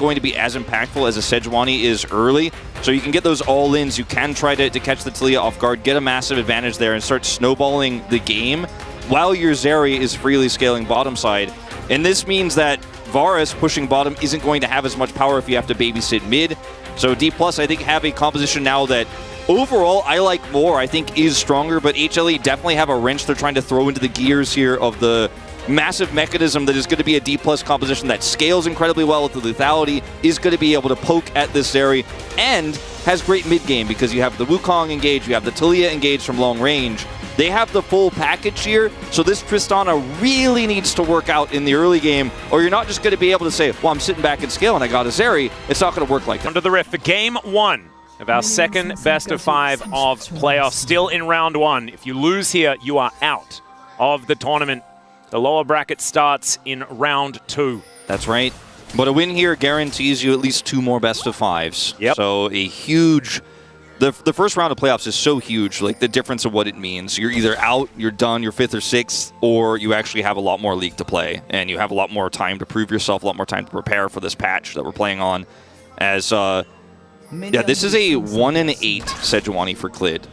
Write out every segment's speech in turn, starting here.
going to be as impactful as a Sejuani is early. So you can get those all-ins. You can try to catch the Taliyah off guard, get a massive advantage there, and start snowballing the game while your ZERI is freely scaling bottom side. And this means that Varus pushing bottom isn't going to have as much power if you have to babysit mid. So Dplus, I think, have a composition now that overall I like more, I think is stronger, but HLE definitely have a wrench they're trying to throw into the gears here of the massive mechanism that is going to be a Dplus composition that scales incredibly well with the lethality, is going to be able to poke at this ZERI, and has great mid-game because you have the Wukong engaged, you have the Taliyah engaged from long range. They have the full package here, so this Tristana really needs to work out in the early game, or you're not just going to be able to say, well, I'm sitting back and scale and I got a ZERI. It's not going to work like that. Under the rift for game 1 of our second best of 5 of playoffs, still in round 1. If you lose here, you are out of the tournament. The lower bracket starts in round 2. That's right. But a win here guarantees you at least 2 more best of 5s. Yep. So a huge... The first round of playoffs is so huge, like the difference of what it means. You're either out, you're done, you're 5th or 6th, or you actually have a lot more league to play, and you have a lot more time to prove yourself, a lot more time to prepare for this patch that we're playing on. As, yeah, this is a 1-8 Sejuani for Clid.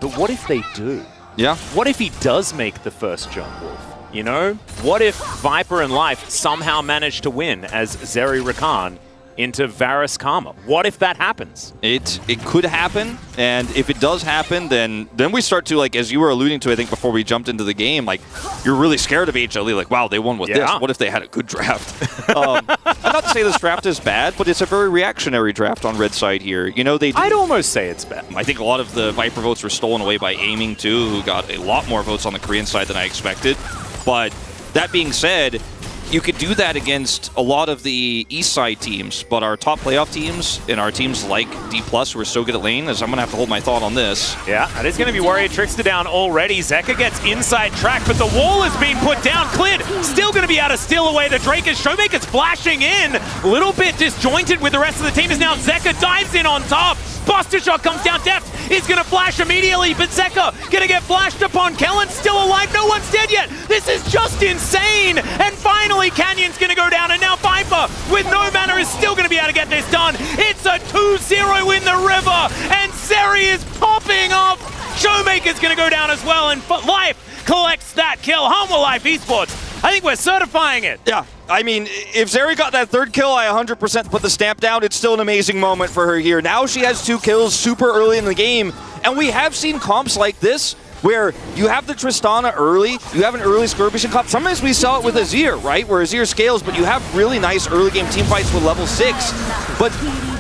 But what if they do? Yeah. What if he does make the first jump, Wolf? You know? What if Viper and Life somehow manage to win as ZERI Rakan into Varus Karma? What if that happens? It could happen, and if it does happen, then we start to, like, as you were alluding to, I think, before we jumped into the game, like, you're really scared of HLE, like, wow, they won with this. What if they had a good draft? I'm not to say this draft is bad, but it's a very reactionary draft on red side here. You know, I'd almost say it's bad. I think a lot of the Viper votes were stolen away by Aiming, too, who got a lot more votes on the Korean side than I expected. But that being said, you could do that against a lot of the east side teams, but our top playoff teams and our teams like Dplus, who are so good at lane, as I'm going to have to hold my thought on this. Yeah, that is going to be Warrior Trickster down already. Zeka gets inside track, but the wall is being put down. Clid still going to be able to steal away the Drake as Showmaker's flashing in. A little bit disjointed with the rest of the team as now Zeka dives in on top. Buster shot comes down, Deft is going to flash immediately, but Zeka going to get flashed upon. Kellen's still alive, no one's dead yet. This is just insane. And finally, Canyon's going to go down, and now Viper with no mana is still going to be able to get this done. It's a 2-0 in the river, and ZERI is popping off. Showmaker's going to go down as well, and Life collects that kill. Hanwha Life Esports, I think we're certifying it. Yeah. I mean, if ZERI got that 3rd kill, I 100% put the stamp down. It's still an amazing moment for her here. Now she has 2 kills super early in the game, and we have seen comps like this where you have the Tristana early, you have an early skirmishing comp. Sometimes we saw it with Azir, right, where Azir scales, but you have really nice early game team fights with level 6. But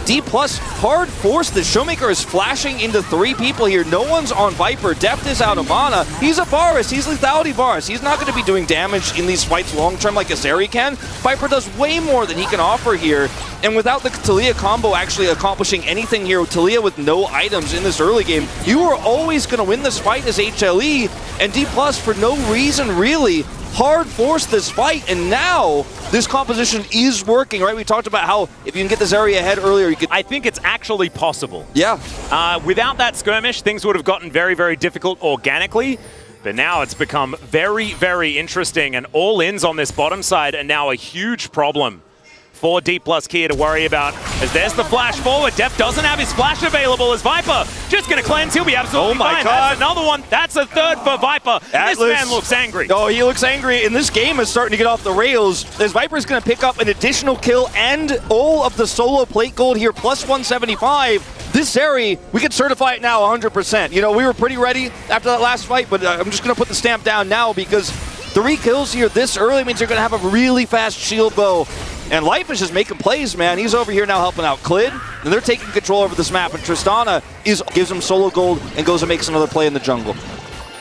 Dplus hard forced. The Showmaker is flashing into 3 people here. No one's on Viper. Deft is out of mana. He's a Varus. He's lethality Varus. He's not going to be doing damage in these fights long term like a ZERI can. Viper does way more than he can offer here. And without the Taliyah combo actually accomplishing anything here, Taliyah with no items in this early game, you are always going to win this fight as HLE. And Dplus, for no reason really, hard forced this fight, and now this composition is working, right? We talked about how if you can get the ZERI ahead earlier, you could... I think it's actually possible. Yeah. Without that skirmish, things would have gotten very, very difficult organically, but now it's become very, very interesting, and all-ins on this bottom side are now a huge problem for Dplus Kia to worry about, as there's the flash forward. Def doesn't have his flash available as Viper just going to cleanse. He'll be absolutely fine. God. That's another one. That's a 3rd for Viper. This man looks angry. Oh, he looks angry, and this game is starting to get off the rails as Viper's going to pick up an additional kill and all of the solo plate gold here, plus 175. This ZERI, we can certify it now 100%. You know, we were pretty ready after that last fight, but I'm just going to put the stamp down now because 3 kills here this early means you're going to have a really fast shield bow. And Life is just making plays, man. He's over here now helping out Clid, and they're taking control over this map. And Tristana gives him solo gold and goes and makes another play in the jungle.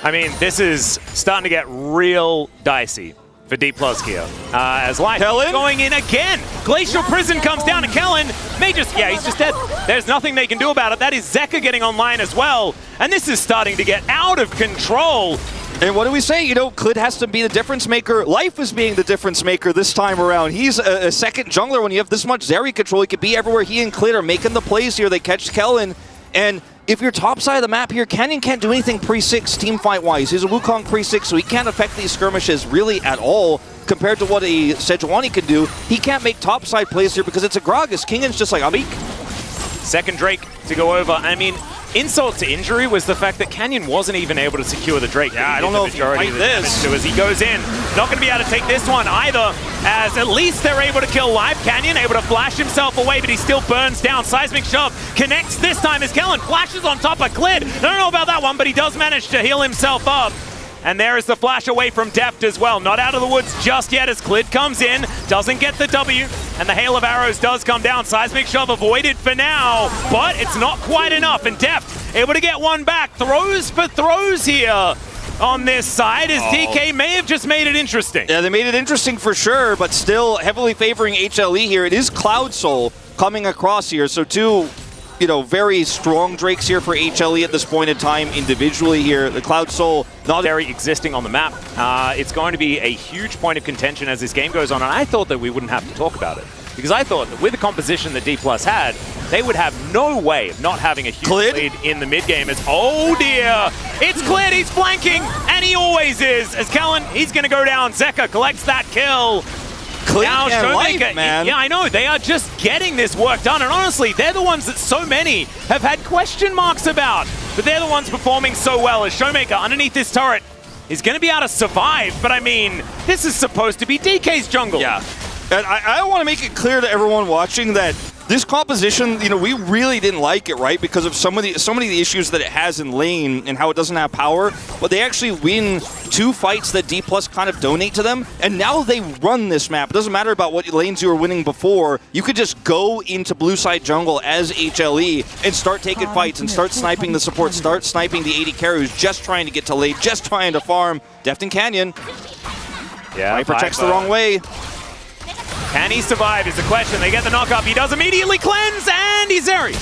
I mean, this is starting to get real dicey for Dplus here. As Life is going in again. Glacial Prison comes down to Kellen. Yeah, he's just dead. There's nothing they can do about it. That is Zeka getting online as well. And this is starting to get out of control. And what do we say? You know, Clid has to be the difference maker. Life is being the difference maker this time around. He's a second jungler. When you have this much ZERI control, he could be everywhere. He and Clid are making the plays here. They catch Kellen. And if you're top side of the map here, Canyon can't do anything pre-6 team fight-wise. He's a Wukong pre-6, so he can't affect these skirmishes really at all. compared to what a Sejuani can do. He can't make topside plays here because it's a Gragas. Kingan's just like, I'm weak. Second Drake to go over. I mean, insult to injury was the fact that Canyon wasn't even able to secure the Drake. Yeah, I don't know if you fight this. As he goes in, not going to be able to take this one either, as at least they're able to kill live. Canyon able to flash himself away, but he still burns down. Seismic Shove connects this time as Kellen flashes on top of Clid. I don't know about that one, but he does manage to heal himself up. And there is the flash away from Deft as well. Not out of the woods just yet as Clid comes in, doesn't get the W, and the hail of arrows does come down. Seismic Shove avoided for now, but it's not quite enough. And Deft able to get one back. Throws for throws here on this side, as DK may have just made it interesting. Yeah, they made it interesting for sure, but still heavily favoring HLE here. It is Cloud Soul coming across here, so two, very strong Drakes here for HLE at this point in time individually here. The Cloud Soul not very existing on the map. It's going to be a huge point of contention as this game goes on, and I thought that we wouldn't have to talk about it, because I thought that with the composition that Dplus had, they would have no way of not having a huge lead in the mid game. As oh dear, it's Clid, he's flanking, and he always is. As Kellen, he's going to go down. Zeka collects that kill. Now, Showmaker, man. Yeah, I know. They are just getting this work done. And honestly, they're the ones that so many have had question marks about. But they're the ones performing so well, as Showmaker underneath this turret is going to be able to survive. But I mean, this is supposed to be DK's jungle. Yeah. And I want to make it clear to everyone watching that this composition, we really didn't like it, right? Because of so many of the issues that it has in lane and how it doesn't have power. But they actually win 2 fights that Dplus kind of donate to them. And now they run this map. It doesn't matter about what lanes you were winning before. You could just go into blue side jungle as HLE and start taking fights and start sniping the support, start sniping the AD carry who's just trying to get to lane, just trying to farm. Deft and Canyon. Yeah, Viper checks the wrong way. Can he survive is the question. They get the knock up. He does immediately cleanse, and he's ZERI.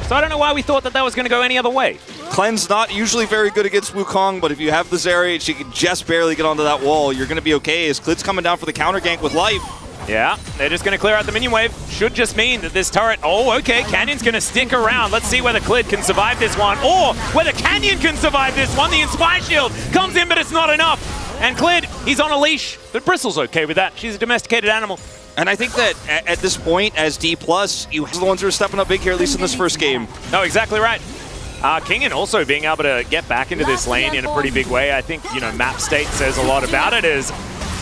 So I don't know why we thought that was going to go any other way. Cleanse not usually very good against Wukong, but if you have the ZERI and she can just barely get onto that wall, you're going to be okay, as Clid's coming down for the counter gank with life. Yeah, they're just going to clear out the minion wave. Should just mean that this turret... Oh, okay, Canyon's going to stick around. Let's see whether Clid can survive this one, or whether Canyon can survive this one. The Inspire Shield comes in, but it's not enough. And Clid, he's on a leash, but Bristle's okay with that. She's a domesticated animal. And I think that at this point, as Dplus, you have the ones who are stepping up big here, at least in this first game. No, exactly right. Kingan also being able to get back into this lane in a pretty big way. I think, map state says a lot about it.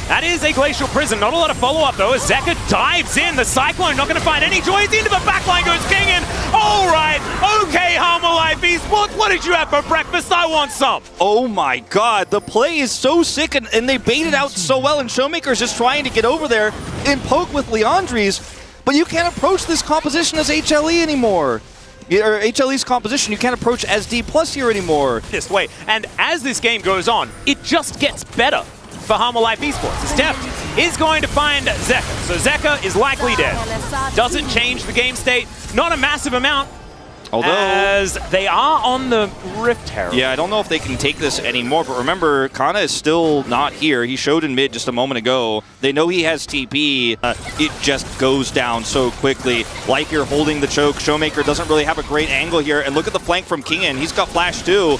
That is a Glacial Prison. Not a lot of follow-up, though, as Zeka dives in. The Cyclone not going to find any joy. Into the backline goes Kingan. All right. Okay, Hanwha Life Esports, what did you have for breakfast? I want some. Oh, my God. The play is so sick, and they bait it out so well, and Showmaker's just trying to get over there and poke with Leandri's, but you can't approach this composition as HLE anymore. Or HLE's composition, you can't approach as Dplus here anymore. This way. And as this game goes on, it just gets better for Hanwha Life Esports. As Deft is going to find Zeka. So Zeka is likely dead. Doesn't change the game state. Not a massive amount. Although, as they are on the Rift Herald. Yeah, I don't know if they can take this anymore, but remember, Kana is still not here. He showed in mid just a moment ago. They know he has TP. It just goes down so quickly. Like you're holding the choke. Showmaker doesn't really have a great angle here. And look at the flank from Kingan. He's got flash too.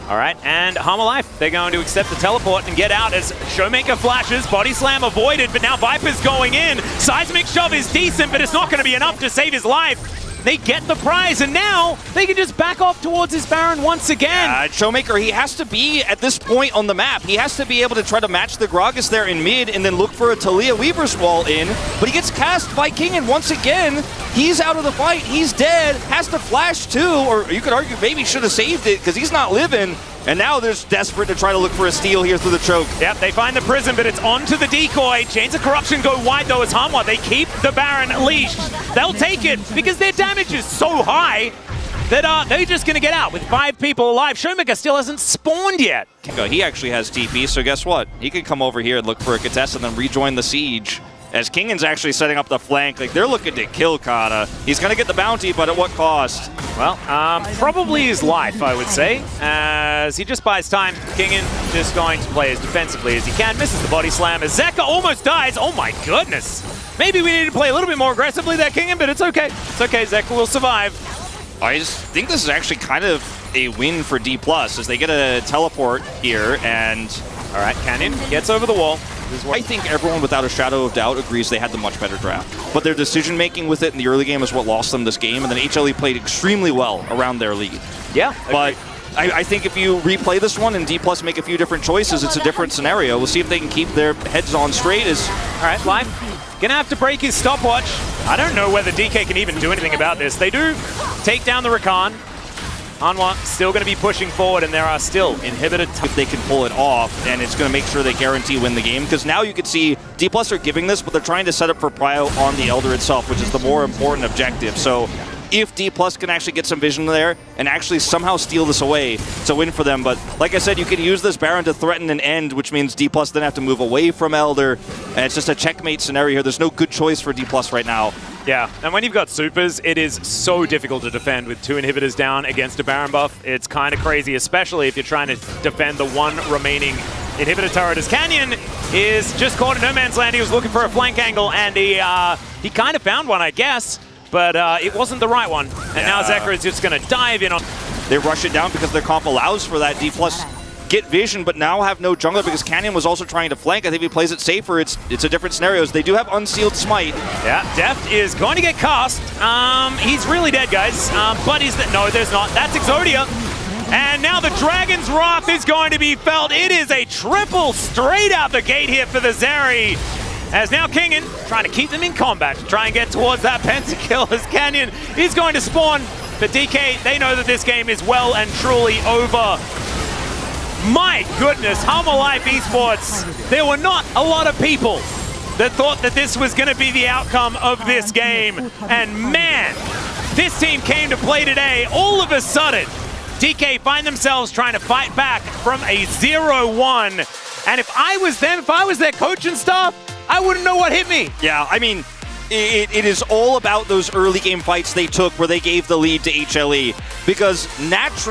All right, and Hanwha Life, they're going to accept the teleport and get out as Showmaker flashes. Body slam avoided, but now Viper's going in. Seismic Shove is decent, but it's not going to be enough to save his life. They get the prize, and now they can just back off towards his Baron once again. Showmaker, he has to be, at this point on the map, he has to be able to try to match the Gragas there in mid and then look for a Talia Weaver's wall in, but he gets cast by Kingan once again. He's out of the fight, he's dead, has to flash too, or you could argue maybe should have saved it because he's not living. And now they're desperate to try to look for a steal here through the choke. Yep, they find the prison, but it's onto the decoy. Chains of Corruption go wide, though, as Hanwha. They keep the Baron leashed. They'll take it because their damage is so high that they're just going to get out with 5 people alive. Showmaker still hasn't spawned yet. He actually has TP, so guess what? He can come over here and look for a contest and then rejoin the siege. As Kingan's actually setting up the flank, like they're looking to kill Kana. He's going to get the bounty, but at what cost? Well, probably his life, I would say, as he just buys time. Kingan just going to play as defensively as he can. Misses the body slam as Zeka almost dies. Oh my goodness. Maybe we need to play a little bit more aggressively there, Kingan, but it's okay. It's okay, Zeka will survive. I just think this is actually kind of a win for Dplus as they get a teleport here, and all right, Canyon gets over the wall. I think everyone without a shadow of doubt agrees they had the much better draft. But their decision-making with it in the early game is what lost them this game, and then HLE played extremely well around their lead. Yeah. But I think if you replay this one and Dplus make a few different choices, it's a different scenario. We'll see if they can keep their heads on straight. All right, Life gonna have to break his stopwatch. I don't know whether DK can even do anything about this. They do take down the Rakan. Hanwha still going to be pushing forward, and there are still inhibited. If they can pull it off, and it's going to make sure they guarantee win the game. Because now you can see Dplus are giving this, but they're trying to set up for prio on the Elder itself, which is the more important objective. So if Dplus can actually get some vision there and actually somehow steal this away, it's a win for them. But like I said, you can use this Baron to threaten an end, which means Dplus then have to move away from Elder. And it's just a checkmate scenario here. There's no good choice for Dplus right now. Yeah, and when you've got supers, it is so difficult to defend with 2 inhibitors down against a Baron buff. It's kind of crazy, especially if you're trying to defend the one remaining inhibitor turret. As Canyon is just caught in no man's land. He was looking for a flank angle, and he kind of found one, I guess, but it wasn't the right one. And now Zekra is just going to dive in on. They rush it down because their comp allows for that. Dplus get vision, but now have no jungler because Canyon was also trying to flank. I think if he plays it safer, it's a different scenarios. They do have unsealed smite. Yeah, Deft is going to get cast. He's really dead, guys. But no, there's not. That's Exodia. And now the Dragon's Wrath is going to be felt. It is a triple straight out the gate here for the ZERI. As now Kingen trying to keep them in combat, to try and get towards that pentakill as Canyon is going to spawn. But DK, they know that this game is well and truly over. My goodness, Hanwha Life Esports, there were not a lot of people that thought that this was going to be the outcome of this game. And man, this team came to play today. All of a sudden, DK find themselves trying to fight back from a 0-1. And if I was them, if I was their coach and stuff, I wouldn't know what hit me. Yeah, I mean, it is all about those early game fights they took where they gave the lead to HLE. Because naturally,